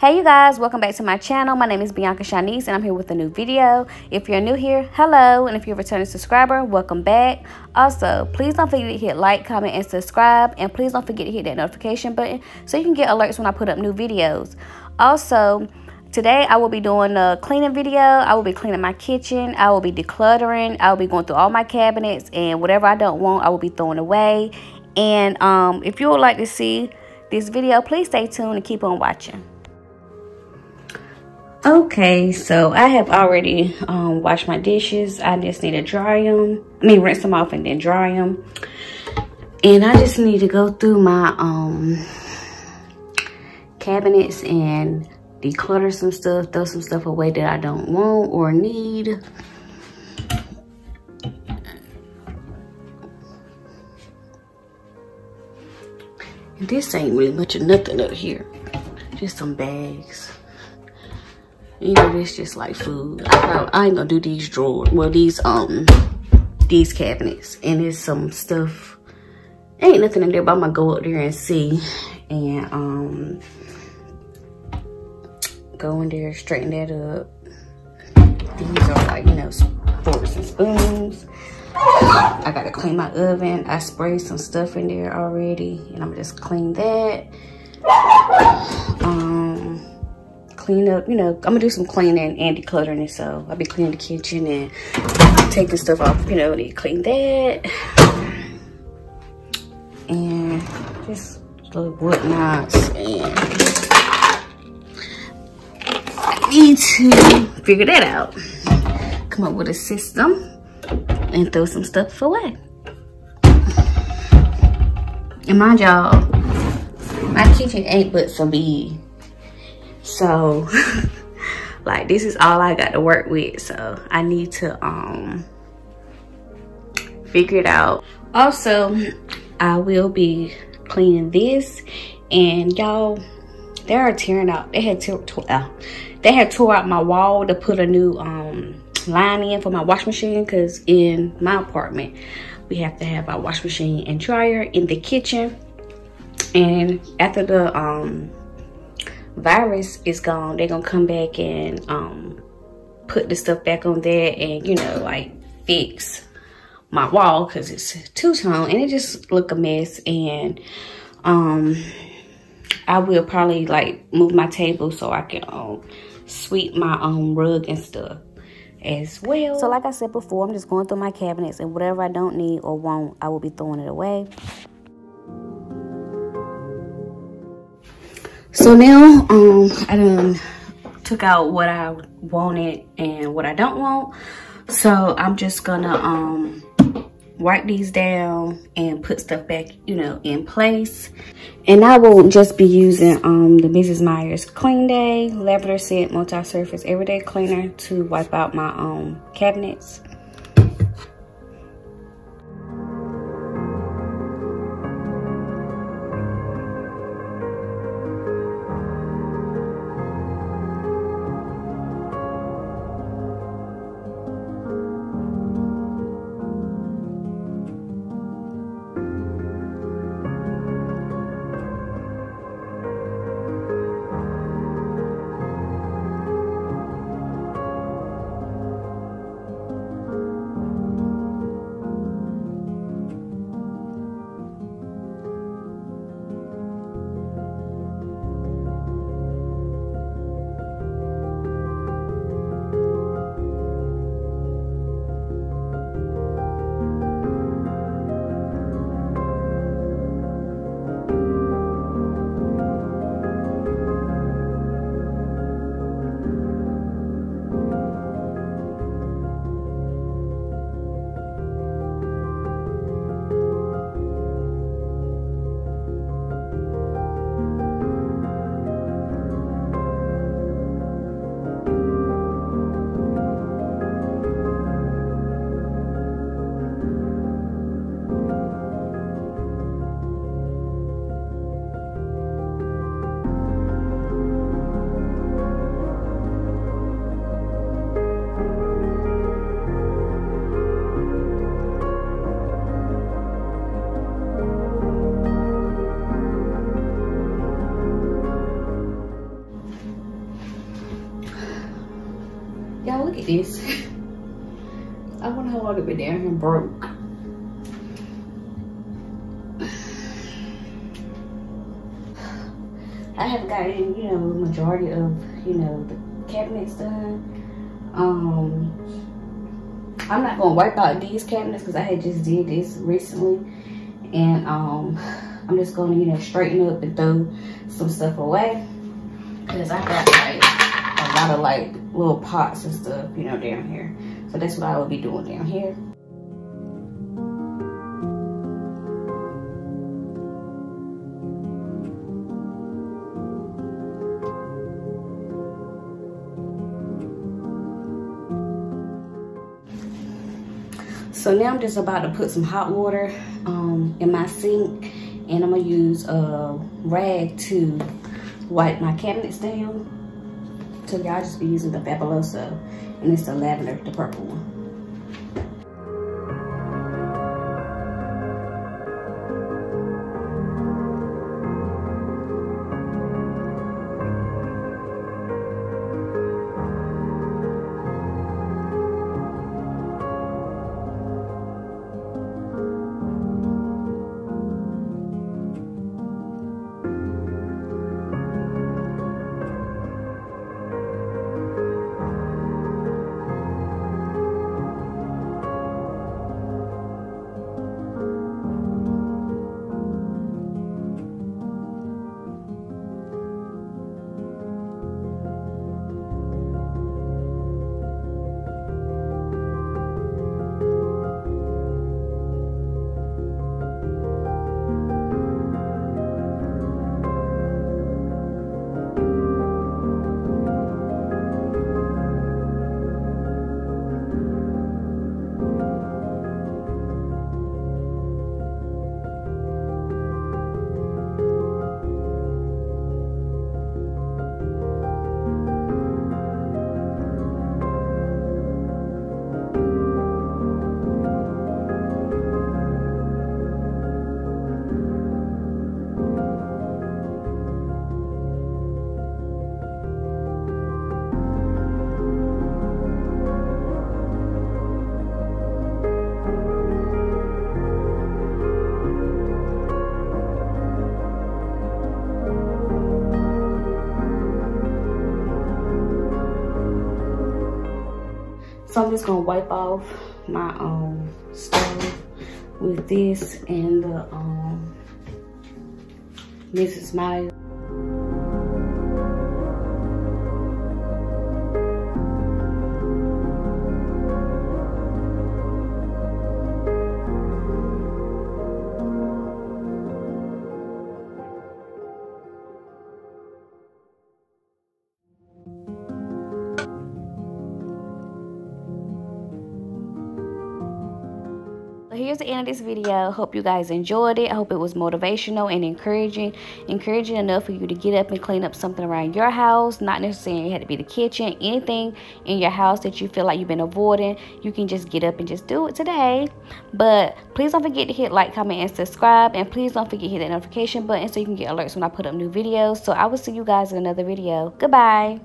Hey you guys, welcome back to my channel. My name is Bianca Shanice and I'm here with a new video. If you're new here, hello, and if you're a returning subscriber, welcome back. Also, please don't forget to hit like, comment, and subscribe, and please don't forget to hit that notification button so you can get alerts when I put up new videos. Also, today I will be doing a cleaning video. I will be cleaning my kitchen. I will be decluttering. I will be going through all my cabinets, and whatever I don't want, I will be throwing away. And if you would like to see this video, please stay tuned and keep on watching. Okay, so I have already washed my dishes. I just need to dry them. Rinse them off and then dry them. And I just need to go through my cabinets and declutter some stuff, throw some stuff away that I don't want or need. And this ain't really much of nothing up here. Just some bags. You know, it's just like food. I ain't gonna do these drawers. Well, these cabinets. And there's some stuff. Ain't nothing in there, but I'm gonna go up there and see. And go in there, straighten that up. These are like, you know, forks and spoons. I gotta clean my oven. I sprayed some stuff in there already. And I'm gonna just clean that. Clean up, you know, I'm gonna do some cleaning and decluttering, so I'll be cleaning the kitchen and taking stuff off, you know, need to clean that. And just little whatnots, and I need to figure that out. Come up with a system and throw some stuff away. And mind y'all, my kitchen ain't but so big. So, like, this is all I got to work with. So, I need to figure it out. Also, I will be cleaning this. And y'all, they are tearing out. They had tore out my wall to put a new line in for my wash machine. Because in my apartment, we have to have our wash machine and dryer in the kitchen. And after the virus is gone, they're gonna come back and put the stuff back on there and, you know, like fix my wall because it's two-tone and it just look a mess. And I will probably like move my table so I can sweep my rug and stuff as well. So like I said before, I'm just going through my cabinets, and whatever I don't need or want, I will be throwing it away. So now, I done took out what I wanted and what I don't want. So I'm just gonna wipe these down and put stuff back, you know, in place. And I will just be using the Mrs. Meyer's Clean Day Lavender Scent Multi-Surface Everyday Cleaner to wipe out my cabinets. at this. I wonder how long it been down here and broke. I haven't gotten, you know, majority of, you know, the cabinets done. I'm not gonna wipe out these cabinets because I had just did this recently, and I'm just gonna, you know, straighten up and throw some stuff away because I got like a lot of like little pots and stuff, you know, down here. So that's what I will be doing down here. So now I'm just about to put some hot water in my sink, and I'm gonna use a rag to wipe my cabinets down. So y'all just be using the Fabuloso, and it's the lavender, the purple one. So I'm just gonna wipe off my stove with this and the Mrs. Myers. Here's the end of this video. Hope you guys enjoyed it. I hope it was motivational and encouraging enough for you to get up and clean up something around your house. Not necessarily it had to be the kitchen. Anything in your house that you feel like you've been avoiding, you can just get up and just do it today. But please don't forget to hit like, comment, and subscribe, and please don't forget to hit that notification button so you can get alerts when I put up new videos. So I will see you guys in another video. Goodbye.